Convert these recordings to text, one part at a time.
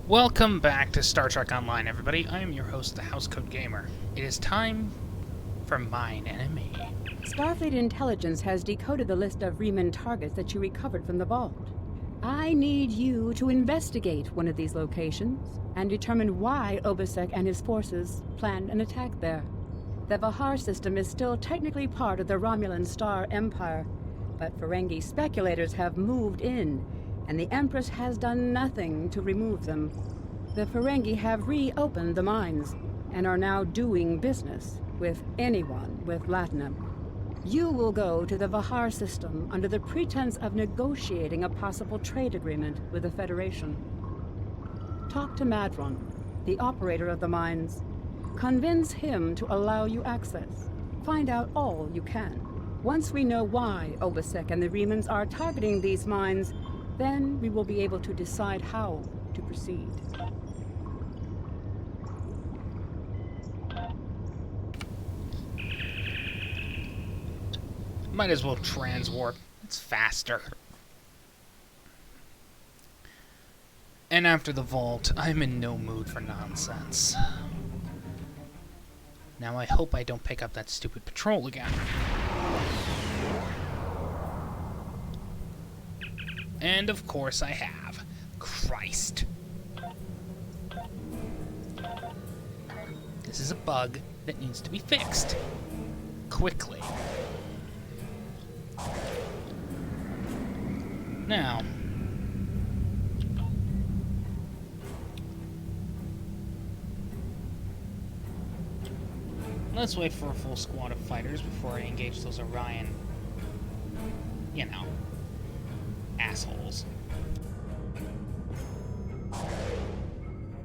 Welcome back to Star Trek Online, everybody. I am your host, the Housecoat Gamer. It is time for Mine Enemy. Starfleet intelligence has decoded the list of Riemann targets that you recovered from the vault. I need you to investigate one of these locations and determine why Obasek and his forces planned an attack there. The Vahar system is still technically part of the Romulan Star Empire, but Ferengi speculators have moved in, and the Empress has done nothing to remove them. The Ferengi have reopened the mines and are now doing business with anyone with Latinum. You will go to the Vahar system under the pretense of negotiating a possible trade agreement with the Federation. Talk to Madron, the operator of the mines. Convince him to allow you access. Find out all you can. Once we know why Obasek and the Riemanns are targeting these mines, then we will be able to decide how to proceed. Might as well transwarp. It's faster. And after the vault, I'm in no mood for nonsense. Now I hope I don't pick up that stupid patrol again. And of course I have. Christ. This is a bug that needs to be fixed. Quickly. Now, let's wait for a full squad of fighters before I engage those Orion, you know, assholes.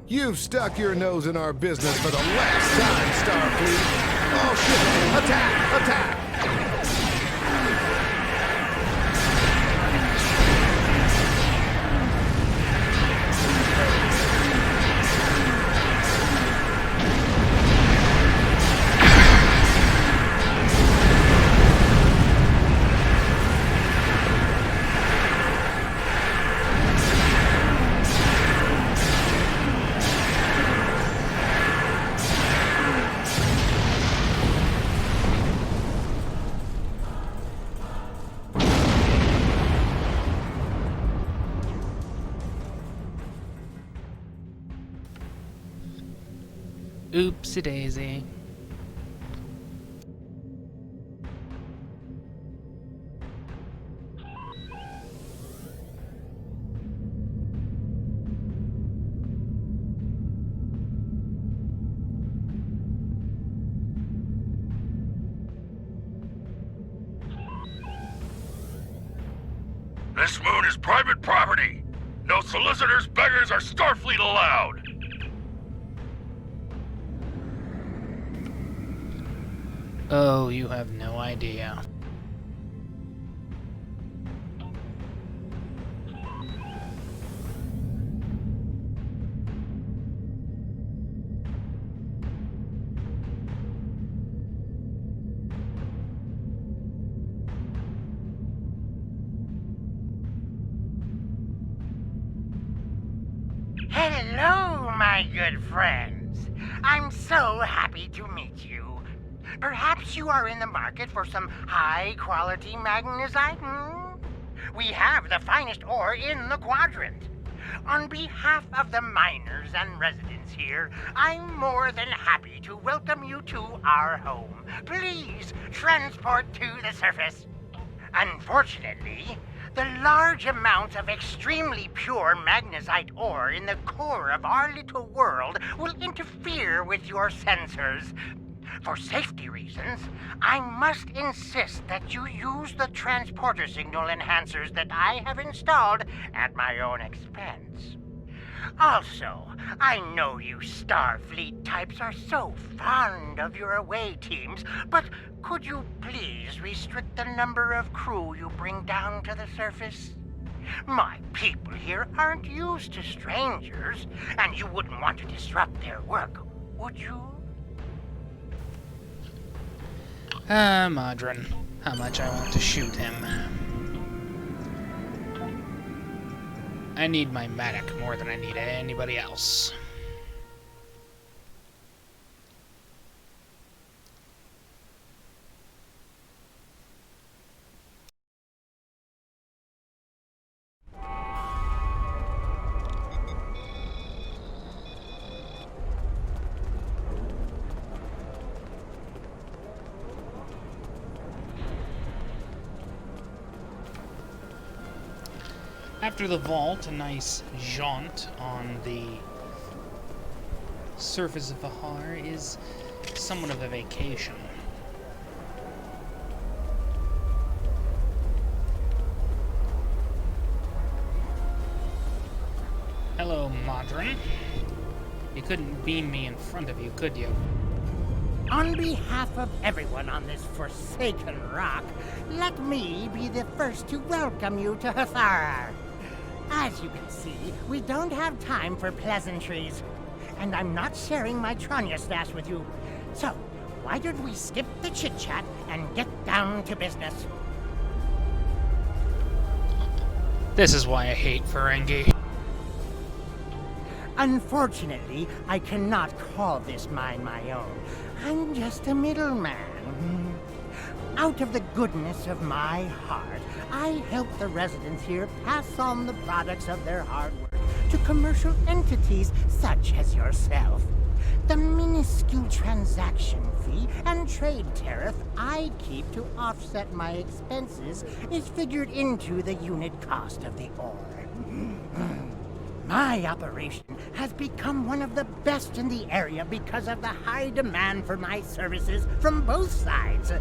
You've stuck your nose in our business for the last time, Starfleet. Oh shit! Attack! Attack! Oopsie daisy. This moon is private property. No solicitors, beggars, or Starfleet allowed. Oh, you have no idea. Hello, my good friends. I'm so happy to meet you. Perhaps you are in the market for some high-quality magnesite? We have the finest ore in the quadrant. On behalf of the miners and residents here, I'm more than happy to welcome you to our home. Please transport to the surface. Unfortunately, the large amounts of extremely pure magnesite ore in the core of our little world will interfere with your sensors. For safety reasons, I must insist that you use the transporter signal enhancers that I have installed at my own expense. Also, I know you Starfleet types are so fond of your away teams, but could you please restrict the number of crew you bring down to the surface? My people here aren't used to strangers, and you wouldn't want to disrupt their work, would you? Madron. How much I want to shoot him. I need my medic more than I need anybody else. After the vault, a nice jaunt on the surface of Ahar is somewhat of a vacation. Hello, Modron. You couldn't beam me in front of you, could you? On behalf of everyone on this forsaken rock, let me be the first to welcome you to Hathara. As you can see, we don't have time for pleasantries, and I'm not sharing my Tranya stash with you. So, why don't we skip the chit-chat and get down to business? This is why I hate Ferengi. Unfortunately, I cannot call this mine my own. I'm just a middleman. Out of the goodness of my heart, I help the residents here pass on the products of their hard work to commercial entities such as yourself. The minuscule transaction fee and trade tariff I keep to offset my expenses is figured into the unit cost of the ore. My operation has become one of the best in the area because of the high demand for my services from both sides.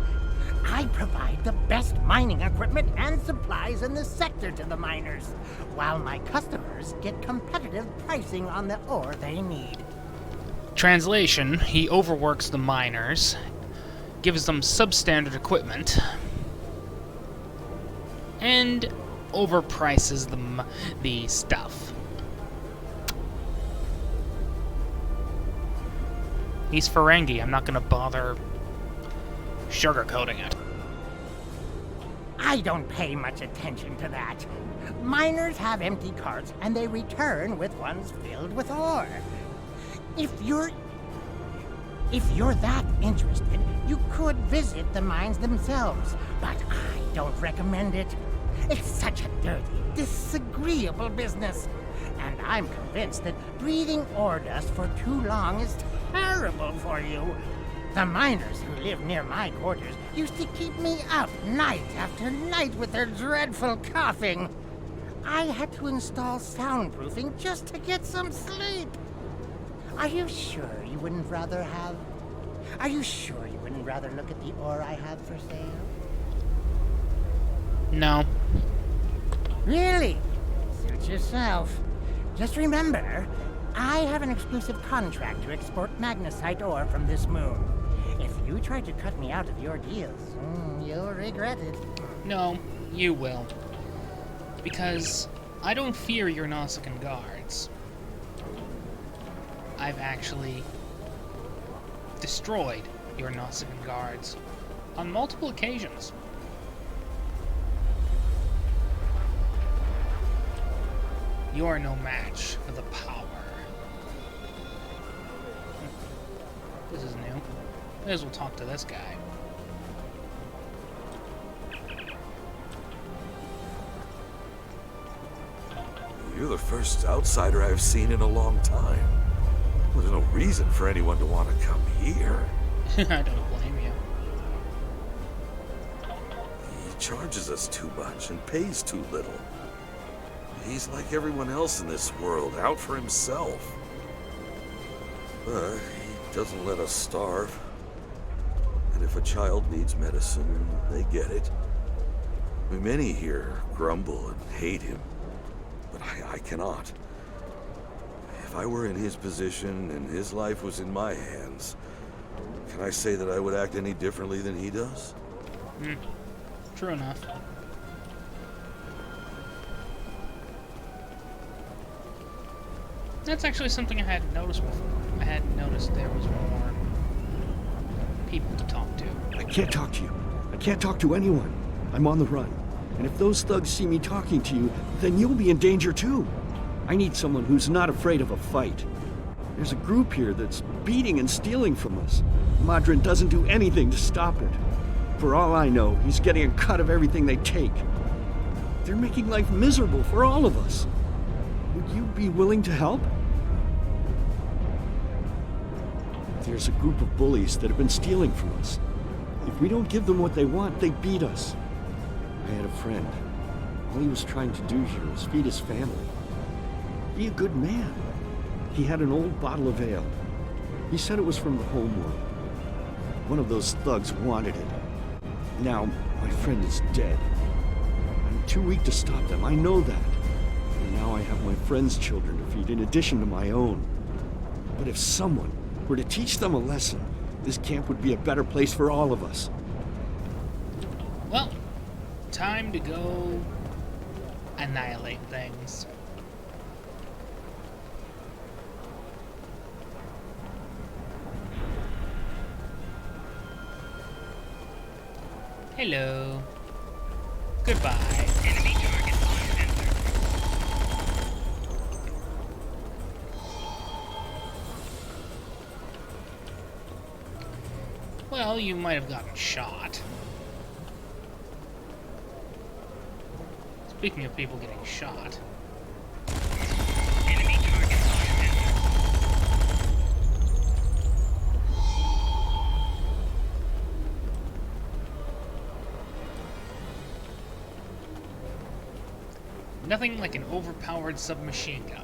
I provide the best mining equipment and supplies in the sector to the miners, while my customers get competitive pricing on the ore they need. Translation, he overworks the miners, gives them substandard equipment, and overprices the stuff. He's Ferengi. I'm not gonna bother sugarcoating it. I don't pay much attention to that. Miners have empty carts and they return with ones filled with ore. If you're that interested, you could visit the mines themselves, but I don't recommend it. It's such a dirty, disagreeable business. And I'm convinced that breathing ore dust for too long is terrible for you. The miners who live near my quarters used to keep me up night after night with their dreadful coughing. I had to install soundproofing just to get some sleep. Are you sure you wouldn't rather look at the ore I have for sale? No. Really? Suit yourself. Just remember, I have an exclusive contract to export magnesite ore from this moon. If you try to cut me out of your deals, you'll regret it. No, you will. Because I don't fear your Nausicaan guards. I've actually destroyed your Nausicaan guards on multiple occasions. You are no match for the power. This is new. May as well talk to this guy. You're the first outsider I've seen in a long time. There's no reason for anyone to want to come here. I don't blame you. He charges us too much and pays too little. He's like everyone else in this world, out for himself. But he doesn't let us starve. And if a child needs medicine, they get it. Many here grumble and hate him, but I cannot. If I were in his position and his life was in my hands, can I say that I would act any differently than he does? True enough. That's actually something I hadn't noticed before. I hadn't noticed there was more people to talk to. I can't talk to you. I can't talk to anyone. I'm on the run. And if those thugs see me talking to you, then you'll be in danger too. I need someone who's not afraid of a fight. There's a group here that's beating and stealing from us. Madrin doesn't do anything to stop it. For all I know, he's getting a cut of everything they take. They're making life miserable for all of us. Would you be willing to help? There's a group of bullies that have been stealing from us. If we don't give them what they want, they beat us. I had a friend. All he was trying to do here was feed his family. Be a good man. He had an old bottle of ale. He said it was from the homeworld. One of those thugs wanted it. Now, my friend is dead. I'm too weak to stop them, I know that. And now I have my friend's children to feed in addition to my own. But if someone were to teach them a lesson, this camp would be a better place for all of us. Well, time to go annihilate things. Hello. Goodbye. Enemy target on center. Well, you might have gotten shot. Speaking of people getting shot. Enemy target on center. Nothing like an overpowered submachine gun.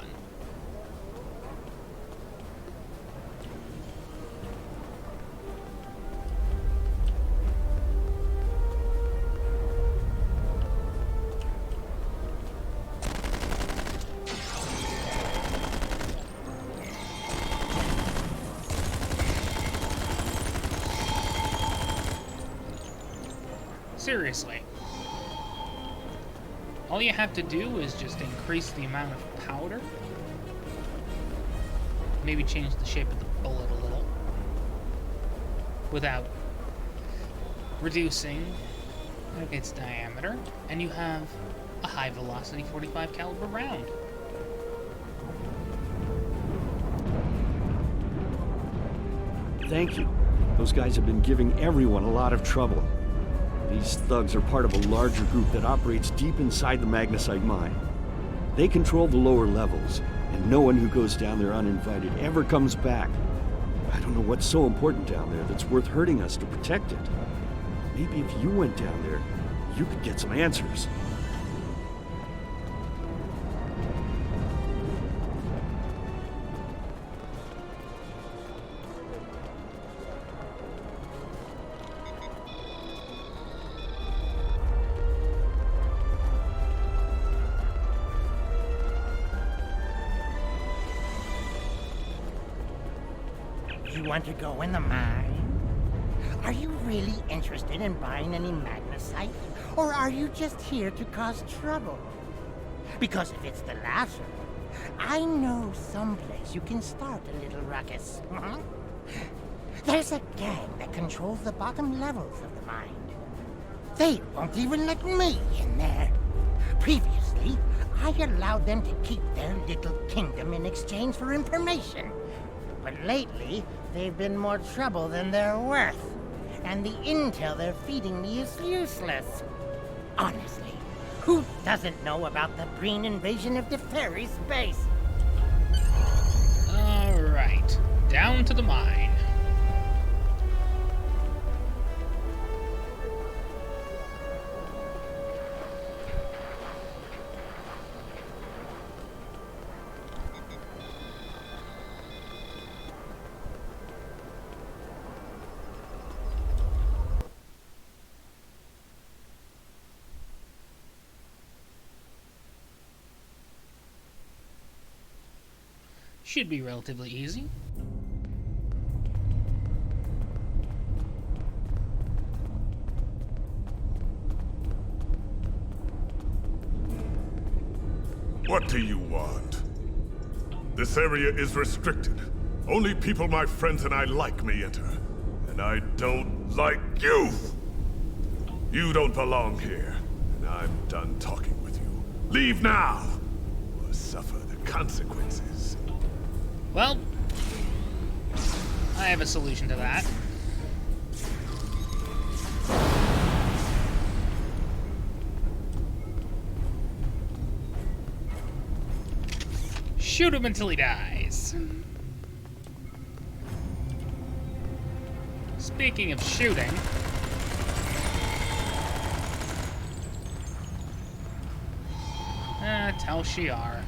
Seriously. All you have to do is just increase the amount of powder. Maybe change the shape of the bullet a little. Without reducing its diameter. And you have a high velocity 45 caliber round. Thank you. Those guys have been giving everyone a lot of trouble. These thugs are part of a larger group that operates deep inside the magnesite mine. They control the lower levels, and no one who goes down there uninvited ever comes back. I don't know what's so important down there that's worth hurting us to protect it. Maybe if you went down there, you could get some answers. You want to go in the mine? Are you really interested in buying any magnesite? Or are you just here to cause trouble? Because if it's the latter, I know someplace you can start a little ruckus. There's a gang that controls the bottom levels of the mine. They won't even let me in there. Previously, I allowed them to keep their little kingdom in exchange for information. But lately, they've been more trouble than they're worth. And the intel they're feeding me is useless. Honestly, who doesn't know about the green invasion of the fairy space? Alright, down to the mine. Should be relatively easy. What do you want? This area is restricted. Only people my friends and I like may enter. And I don't like you! You don't belong here, and I'm done talking with you. Leave now, or suffer the consequences. Well, I have a solution to that. Shoot him until he dies. Speaking of shooting... Tal Shiar.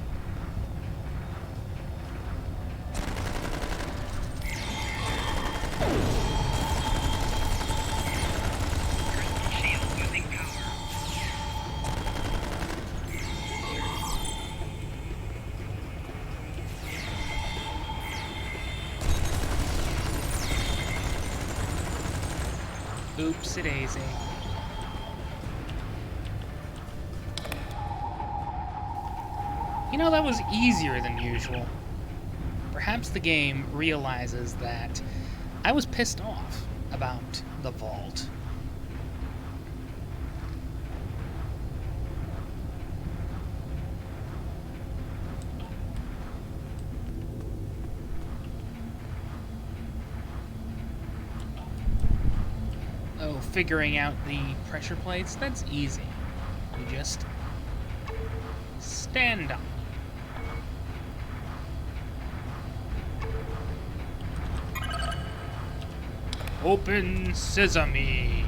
Oopsie-daisy. You know, that was easier than usual. Perhaps the game realizes that I was pissed off about the vault. Oh, figuring out the pressure plates, that's easy. You just stand up. Open sesame.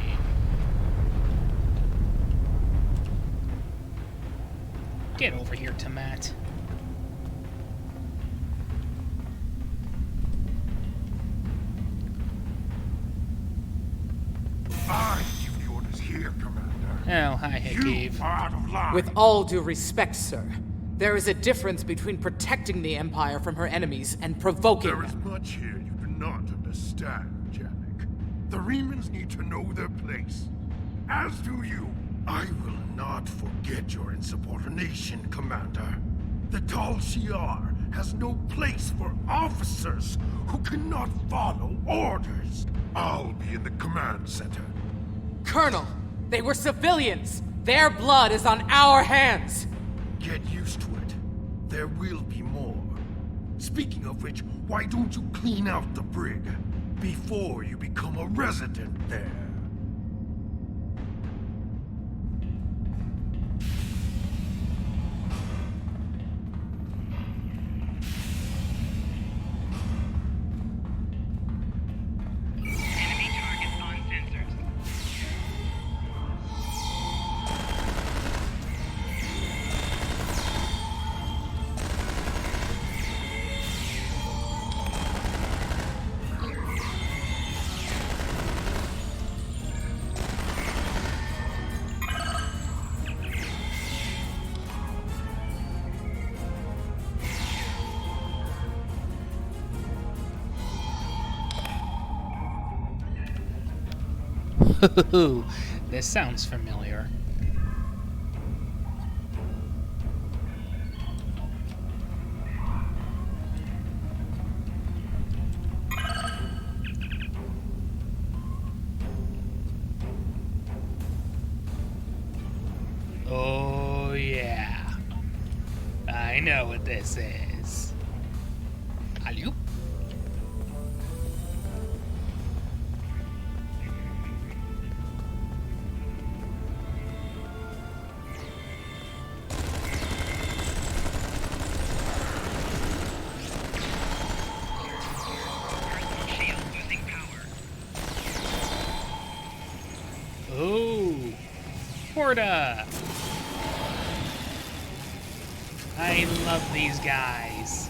Get over here, Tomat. I give the orders here, Commander. Oh, hi, You Hikiv. are out of line. With all due respect, sir, there is a difference between protecting the Empire from her enemies and provoking There is them. much here you do not understand, Janek. The Remans need to know their place. As do you. I will not forget your insubordination, Commander. The Tal Shiar has no place for officers who cannot follow orders. I'll be in the command center. Colonel, they were civilians. Their blood is on our hands. Get used to it. There will be more. Speaking of which, why don't you clean out the brig before you become a resident there? Enemy targets on sensors. This sounds familiar. Oh, yeah. I know what this is. Alley-oop. Shield losing power. Oh, Porta! I love these guys.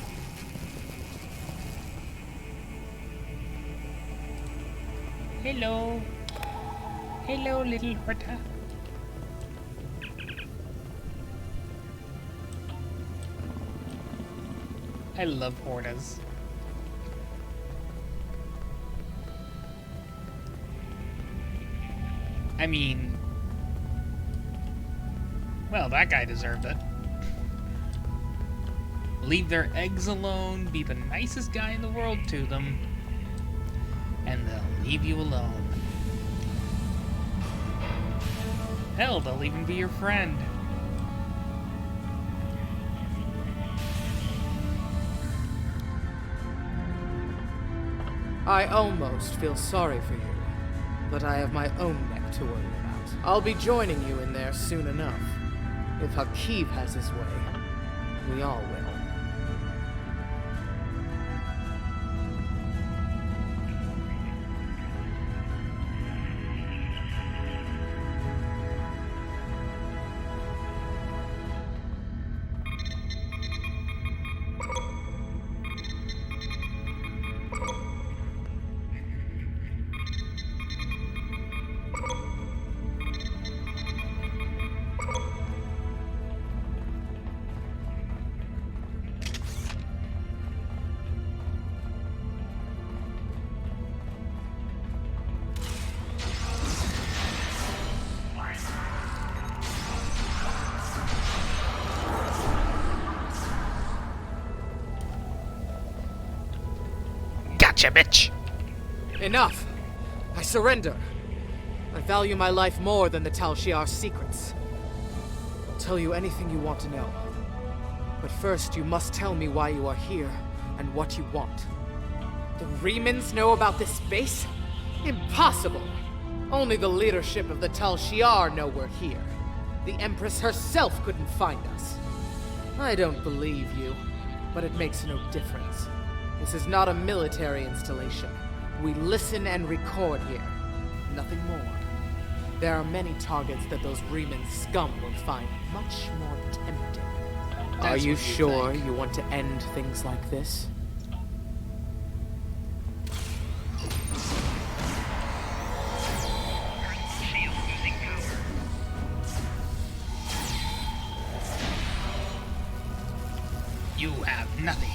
Hello. Hello, little Porta. I love Hortas. I mean, well, that guy deserved it. Leave their eggs alone, be the nicest guy in the world to them, and they'll leave you alone. Hell, they'll even be your friend. I almost feel sorry for you, but I have my own neck to worry about. I'll be joining you in there soon enough. If Hakeeb has his way, we all will. Gotcha, bitch! Enough! I surrender. I value my life more than the Tal Shiar's secrets. I'll tell you anything you want to know. But first, you must tell me why you are here and what you want. The Remans know about this base? Impossible! Only the leadership of the Tal Shiar know we're here. The Empress herself couldn't find us. I don't believe you, but it makes no difference. This is not a military installation. We listen and record here. Nothing more. There are many targets that those Reman scum would find much more tempting. Are you sure you want to end things like this? Shield losing power. You have nothing.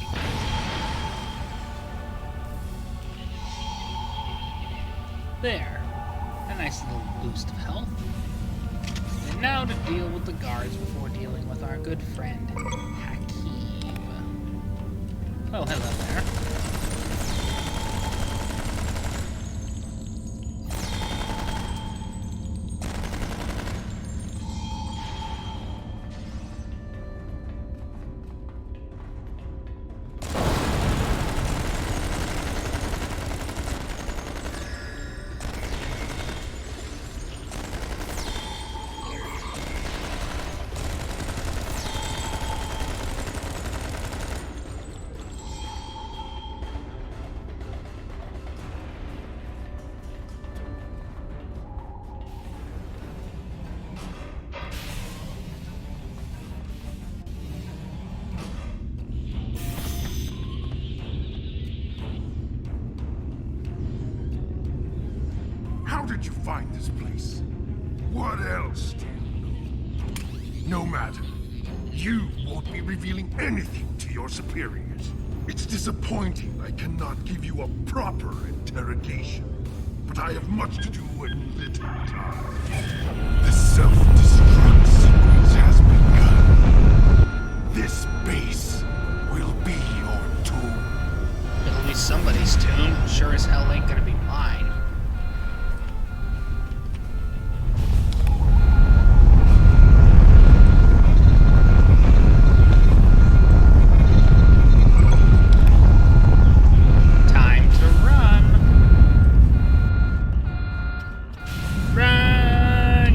There. A nice little boost of health. And now to deal with the guards before dealing with our good friend, Hakeeb. Oh, hello there. How did you find this place? What else do you know? No matter. You won't be revealing anything to your superiors. It's disappointing I cannot give you a proper interrogation. But I have much to do and little time. The self-destruct sequence has begun. This base will be your tomb. It'll be somebody's tomb. Sure as hell ain't gonna be mine. Time to run. Run!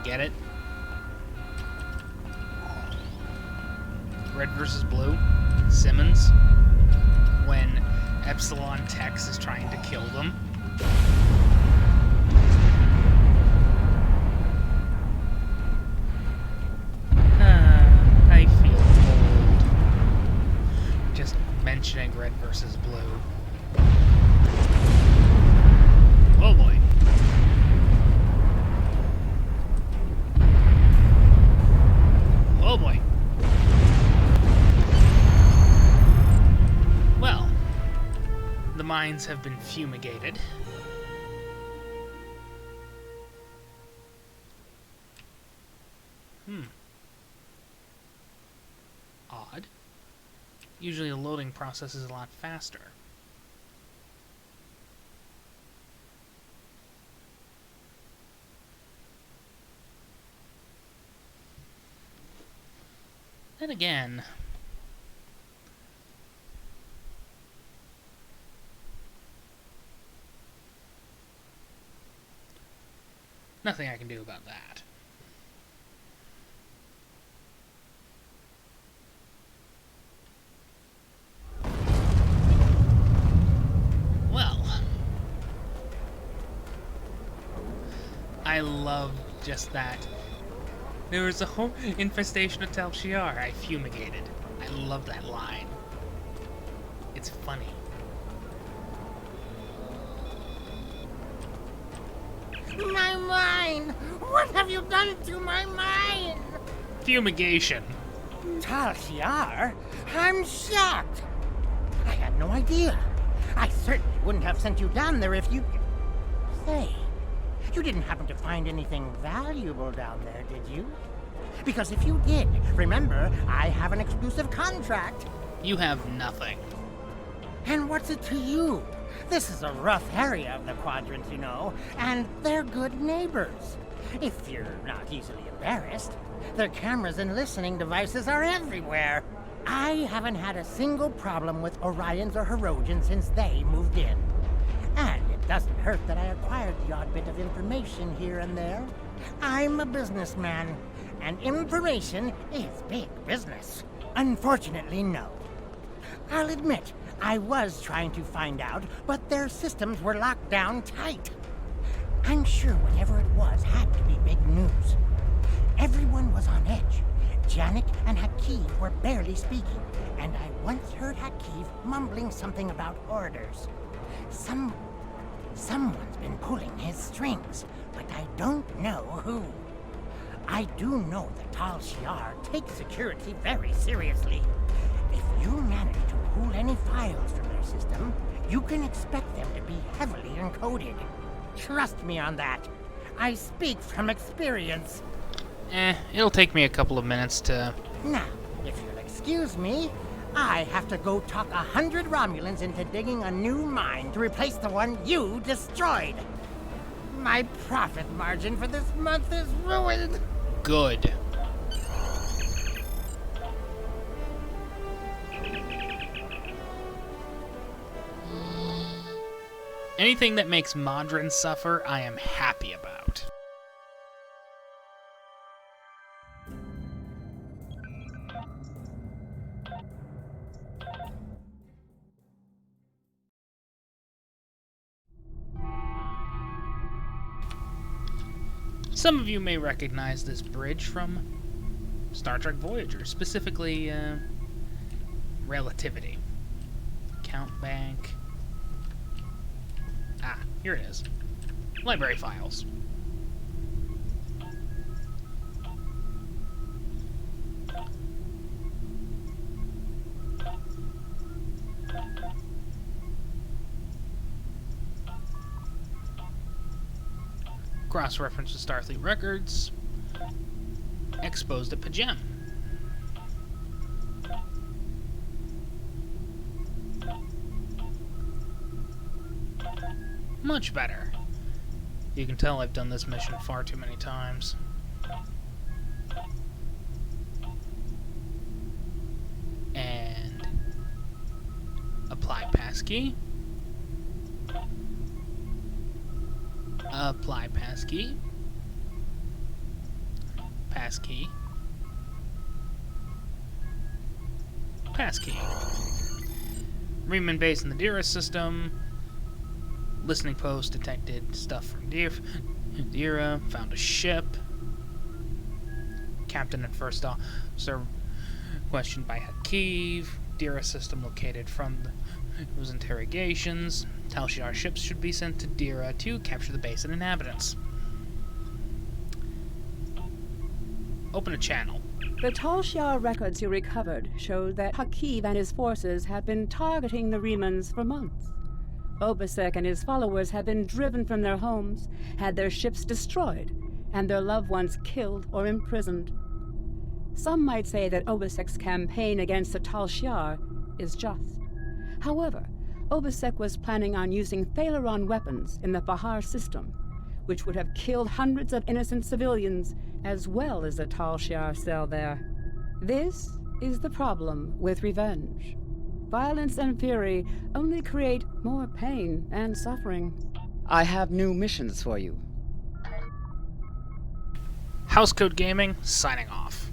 Get it? Red versus blue. Simmons. When Epsilon Tex is trying to kill them. I feel old. Just mentioning red versus blue. Oh boy. Oh boy. Well, the mines have been fumigated. Odd. Usually the loading process is a lot faster. Then again, Nothing I can do about that. Well, I love just that. There was a whole infestation of Tal Shiar. I fumigated. I love that line. It's funny. My mind! What have you done to my mind? Fumigation. Tal Shiar? I'm shocked. I had no idea. I certainly wouldn't have sent you down there if you... Say, you didn't happen to find anything valuable down there, did you? Because if you did, remember, I have an exclusive contract. You have nothing. And what's it to you? This is a rough area of the quadrant, you know, and they're good neighbors. If you're not easily embarrassed, their cameras and listening devices are everywhere. I haven't had a single problem with Orions or Herodians since they moved in. And it doesn't hurt that I acquired the odd bit of information here and there. I'm a businessman, and information is big business. Unfortunately, no. I'll admit, I was trying to find out, but their systems were locked down tight. I'm sure whatever it was had to be big news. Everyone was on edge. Janek and Hakiv were barely speaking, and I once heard Hakiv mumbling something about orders. Someone's been pulling his strings, but I don't know who. I do know that Tal Shiar takes security very seriously. If you manage to pull any files from their system, you can expect them to be heavily encoded. Trust me on that. I speak from experience. It'll take me a couple of minutes to... Now, if you'll excuse me, I have to go talk 100 Romulans into digging a new mine to replace the one you destroyed. My profit margin for this month is ruined. Good. Anything that makes Modron suffer, I am happy about. Some of you may recognize this bridge from Star Trek Voyager, specifically Relativity. Count bank. Ah, here it is. Library files. Cross-reference to Starfleet records. Exposed at Pajem. Much better. You can tell I've done this mission far too many times. And apply passkey. Apply passkey. Passkey. Passkey. Riemann base in the Dira system. Listening post detected stuff from Dira. Found a ship. Captain and first officer questioned by Hakiv. Dira system located from those interrogations. Tal Shiar ships should be sent to Dira to capture the base and inhabitants. Open a channel. The Tal Shiar records you recovered showed that Hakiv and his forces have been targeting the Remans for months. Obasek and his followers have been driven from their homes, had their ships destroyed, and their loved ones killed or imprisoned. Some might say that Obasek's campaign against the Tal Shiar is just. However, Obasek was planning on using Thalaron weapons in the Bahar system, which would have killed hundreds of innocent civilians, as well as the Tal Shiar cell there. This is the problem with revenge. Violence and fury only create more pain and suffering. I have new missions for you. Housecoat Gaming, signing off.